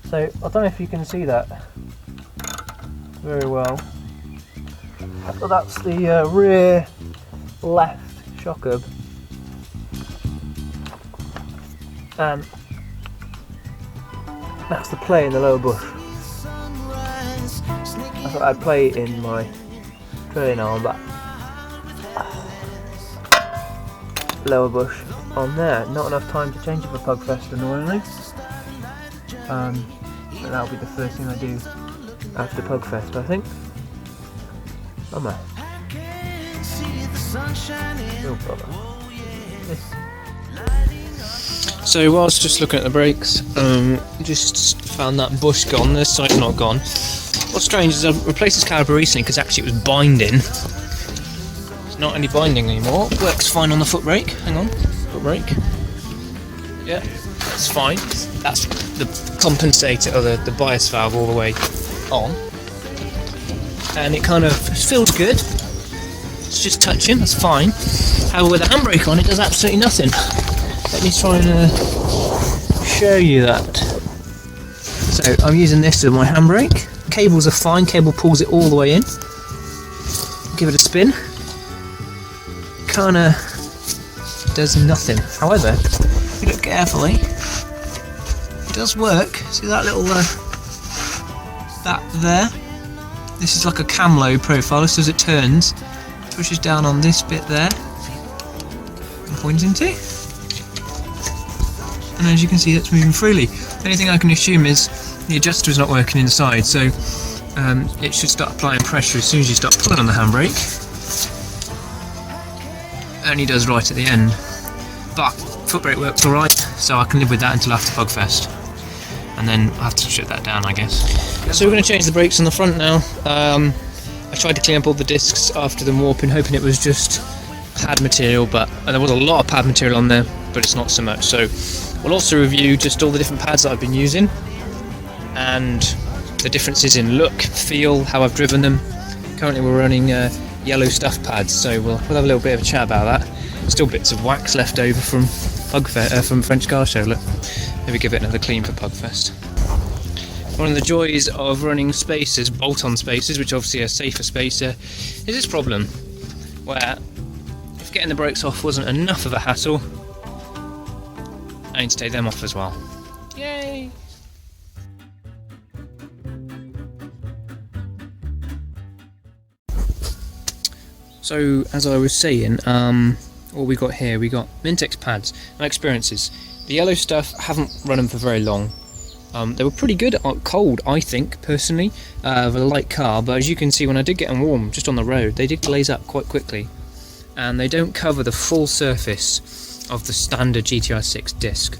So I don't know if you can see that very well, but that's the rear left shock hub, and that's the play in the lower bush. I thought I'd play it in my trailing arm, but lower bush on there. Not enough time to change it for Pugfest, annoyingly. But that'll be the first thing I do after Pugfest, I think. Summer. Oh, brother. So whilst just looking at the brakes, just found that bush gone. This side's not gone. What's strange is I've replaced this caliper recently because actually it was binding. It's not any binding anymore. Works fine on the foot brake. Hang on, foot brake. Yeah, that's fine. That's the compensator, or the bias valve all the way on, and it kind of feels good. It's just touching. That's fine. However, with the handbrake on, it does absolutely nothing. Let me try and show you that. So I'm using this as my handbrake. Cables are fine. Cable pulls it all the way in. Give it a spin. Kinda does nothing. However, if you look carefully, it does work. See that little that there? This is like a cam load profile. So as it turns, it pushes down on this bit there and pointing to. And as you can see, it's moving freely. The only thing I can assume is the adjuster is not working inside, so it should start applying pressure as soon as you start pulling on the handbrake. Only does right at the end, but foot brake works alright, so I can live with that until after Pugfest, and then I'll have to shut that down, I guess. So we're going to change the brakes on the front now. I tried to clean up all the discs after them warping, hoping it was just pad material, but there was a lot of pad material on there, but it's not so much. So we'll also review just all the different pads that I've been using and the differences in look, feel, how I've driven them. Currently we're running yellow stuff pads, so we'll have a little bit of a chat about that. Still bits of wax left over from from French Car Show. Look, maybe give it another clean for Pugfest. One of the joys of running spacers, bolt-on spacers, which obviously are a safer spacer, is this problem where if getting the brakes off wasn't enough of a hassle, I need to take them off as well. Yay! So, as I was saying, what we got here, we got Mintex pads. My experiences. The yellow stuff, haven't run them for very long. They were pretty good cold, I think, personally, with a light car, but as you can see, when I did get them warm, just on the road, they did glaze up quite quickly. And they don't cover the full surface of the standard GTi6 disc.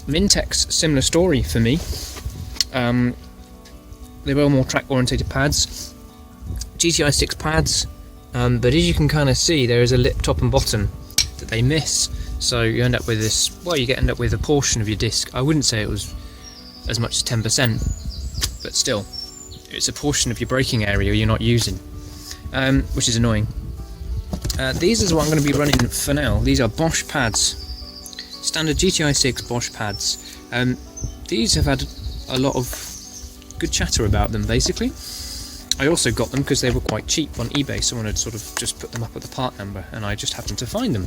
Mintex, similar story for me. They were more track orientated pads. GTi6 pads, but as you can kind of see, there is a lip top and bottom that they miss. So you end up with this, well, you end up with a portion of your disc. I wouldn't say it was as much as 10%, but still, it's a portion of your braking area you're not using, which is annoying. These is what I'm going to be running for now. These are Bosch pads, standard GTi6 Bosch pads. These have had a lot of good chatter about them, basically. I also got them because they were quite cheap on eBay. Someone had sort of just put them up with the part number, and I just happened to find them.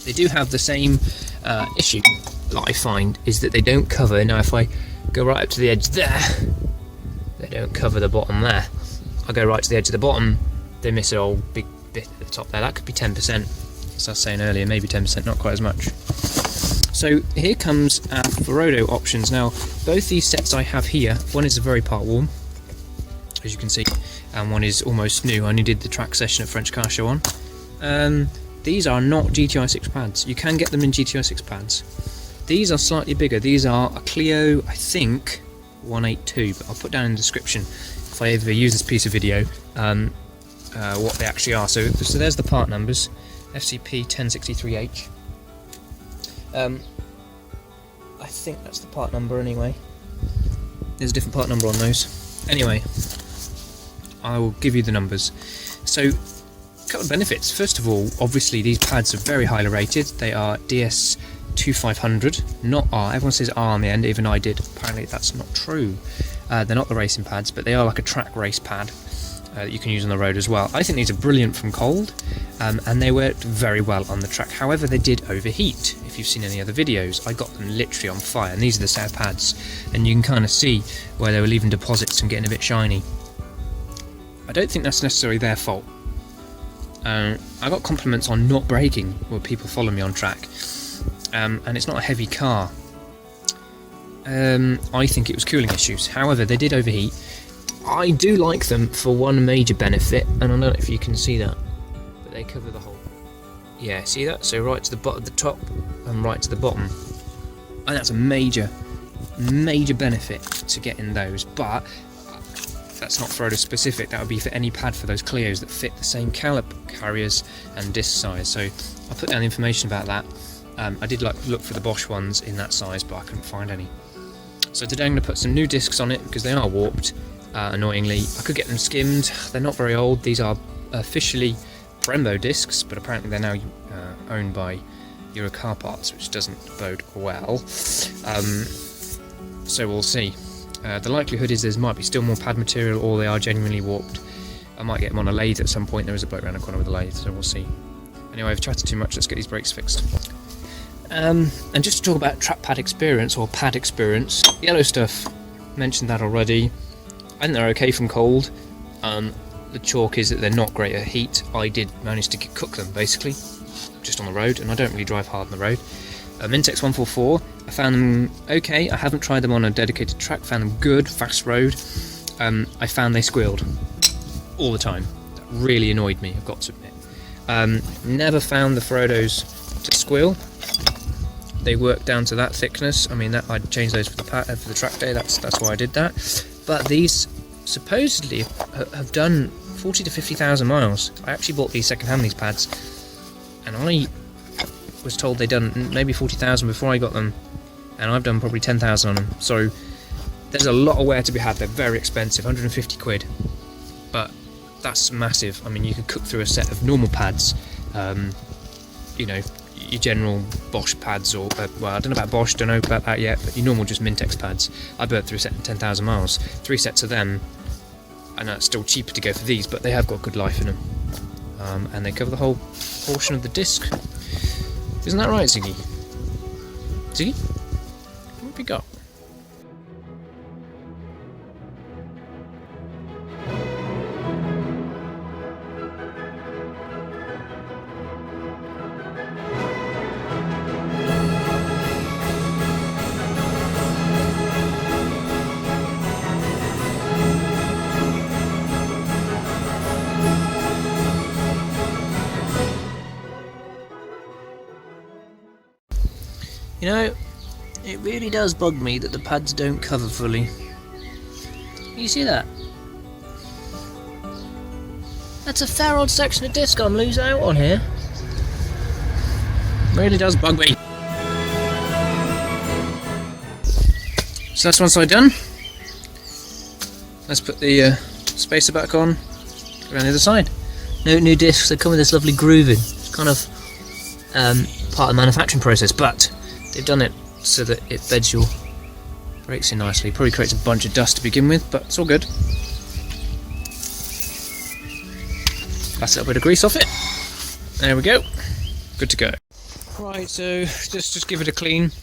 They do have the same issue that I find, is that they don't cover. Now if I go right up to the edge there, they don't cover the bottom there. I go right to the edge of the bottom, they miss a whole big bit at the top there. That could be 10%, as I was saying earlier, maybe 10%, not quite as much. So here comes our Ferodo options. Now both these sets I have here, one is very part worn, as you can see, and one is almost new. I only did the track session at French Car Show on. These are not GTi6 pads. You can get them in GTi6 pads. These are slightly bigger. These are a Clio, I think, 182, but I'll put down in the description if I ever use this piece of video what they actually are. So there's the part numbers, FCP 1063H. I think that's the part number anyway. There's a different part number on those. Anyway, I will give you the numbers. So, a couple of benefits. First of all, obviously these pads are very highly rated. They are DS 2500, not R. Everyone says R on the end, even I did. Apparently that's not true. They're not the racing pads, but they are like a track race pad that you can use on the road as well. I think these are brilliant from cold, and they worked very well on the track. However, they did overheat. If you've seen any other videos, I got them literally on fire, and these are the set of pads, and you can kind of see where they were leaving deposits and getting a bit shiny. I don't think that's necessarily their fault. I got compliments on not braking when people follow me on track, and it's not a heavy car. I think it was cooling issues. However, they did overheat. I do like them for one major benefit, and I don't know if you can see that, but they cover the whole. Yeah, see that? So right to the bottom, the top, and right to the bottom, and that's a major benefit to getting those. But that's not Ferodo specific. That would be for any pad for those Clios that fit the same caliper carriers and disc size. So I'll put down the information about that. I did look for the Bosch ones in that size, but I couldn't find any. So today I'm going to put some new discs on it because they are warped. Annoyingly, I could get them skimmed. They're not very old. These are officially Brembo discs, but apparently they're now owned by Euro Car Parts, which doesn't bode well. So we'll see. The likelihood is there might be still more pad material, or they are genuinely warped. I might get them on a lathe at some point. There is a bloke around the corner with a lathe, so we'll see. Anyway, I've chatted too much. Let's get these brakes fixed. And just to talk about track pad experience, or pad experience, yellow stuff, mentioned that already. I think they're okay from cold. The chalk is that they're not great at heat. I did manage to cook them basically, just on the road, and I don't really drive hard on the road. Mintex 144, I found them okay. I haven't tried them on a dedicated track, found them good, fast road. I found they squealed all the time. That really annoyed me, I've got to admit. Never found the Ferodos to squeal. They work down to that thickness. I mean, that I'd change those for the track day. That's why I did that. But these supposedly have done 40 to 50,000 miles. I actually bought these second-hand, these pads, and I was told they'd done maybe 40,000 before I got them, and I've done probably 10,000 on them. So there's a lot of wear to be had. They're very expensive, 150 quid, but that's massive. I mean, you could cook through a set of normal pads, you know, your general Bosch pads, or well, I don't know about Bosch, don't know about that yet, but your normal just Mintex pads. I burnt through a set of 10,000 miles, 3 sets of them. I know it's still cheaper to go for these, but they have got good life in them, and they cover the whole portion of the disc. Isn't that right, Ziggy? Ziggy? What have we got? You know, it really does bug me that the pads don't cover fully. You see that? That's a fair old section of disc I'm losing out on here. Really does bug me. So that's one side done. Let's put the spacer back on, around the other side. No new discs, they come with this lovely grooving. It's kind of part of the manufacturing process, but they've done it so that it beds your brakes in nicely. Probably creates a bunch of dust to begin with, but it's all good. Pass a little bit of grease off it. There we go. Good to go. Right, so just give it a clean.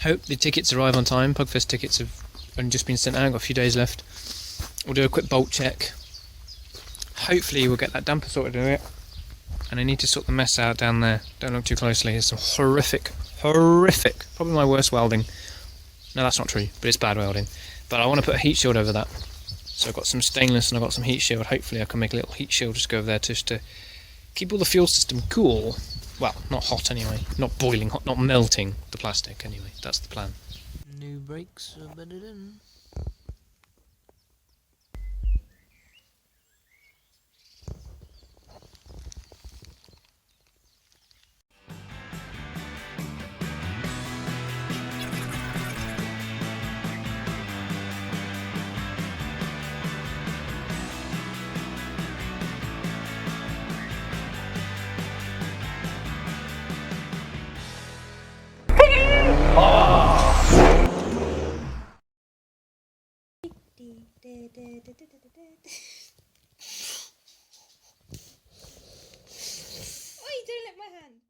Hope the tickets arrive on time. Pugfest tickets have only just been sent out, got a few days left. We'll do a quick bolt check. Hopefully we'll get that damper sorted in it. And I need to sort the mess out down there. Don't look too closely. There's some horrific, probably my worst welding. No, that's not true, but it's bad welding. But I want to put a heat shield over that. So I've got some stainless and I've got some heat shield. Hopefully I can make a little heat shield just go over there just to keep all the fuel system cool. Well, not hot anyway. Not boiling hot, not melting the plastic anyway. That's the plan. New brakes are bedded in. Oi, don't let my hand.